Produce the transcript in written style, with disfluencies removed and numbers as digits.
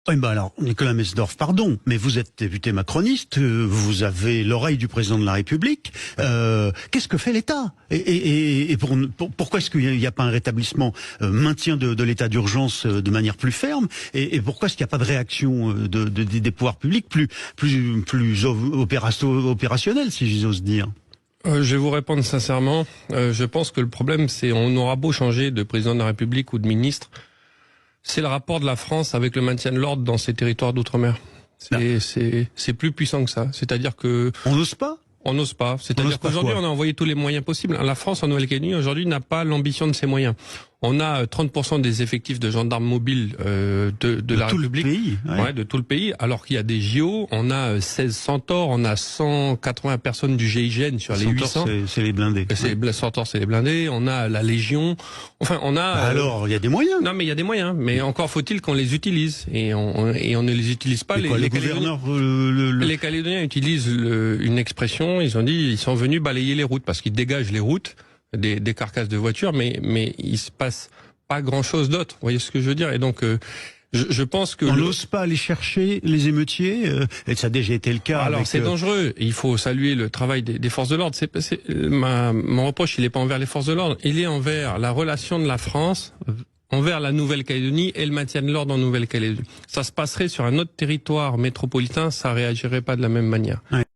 Oui, ben alors, Nicolas Mesdorf, pardon, mais vous êtes député macroniste, vous avez l'oreille du président de la République. Qu'est-ce que fait l'État? Et pourquoi est-ce qu'il n'y a pas un rétablissement, maintien de l'état d'urgence de manière plus ferme? Et pourquoi est-ce qu'il n'y a pas de réaction des pouvoirs publics plus opérationnelle, si j'ose dire? Je vais vous répondre sincèrement. Je pense que le problème, c'est on aura beau changer de président de la République ou de ministre, c'est le rapport de la France avec le maintien de l'ordre dans ces territoires d'outre-mer. C'est plus puissant que ça. C'est-à-dire que on n'ose pas. On n'ose pas. C'est-à-dire qu'aujourd'hui, on a envoyé tous les moyens possibles. La France, en Nouvelle-Calédonie, aujourd'hui, n'a pas l'ambition de ses moyens. On a 30% des effectifs de gendarmes mobiles de la République. Le pays, ouais, de tout le pays. Alors qu'il y a des JO, on a 16 Centaures, on a 180 personnes du GIGN sur les 800. C'est les blindés. Centaures, c'est les blindés. On a la Légion. Enfin, on a. Alors, il y a des moyens. Non, mais il y a des moyens. Mais encore faut-il qu'on les utilise. Et on ne les utilise pas. Les Calédoniens utilisent une expression. Ils ont dit, ils sont venus balayer les routes parce qu'ils dégagent les routes des carcasses de voitures, mais il se passe pas grand-chose d'autre. Vous voyez ce que je veux dire? Et donc, je pense que... On n'ose pas aller chercher les émeutiers, et ça a déjà été le cas. Alors, c'est dangereux. Il faut saluer le travail des forces de l'ordre. Mon reproche, il n'est pas envers les forces de l'ordre, il est envers la relation de la France envers la Nouvelle-Calédonie et le maintien de l'ordre en Nouvelle-Calédonie. Ça se passerait sur un autre territoire métropolitain, ça réagirait pas de la même manière. Ouais.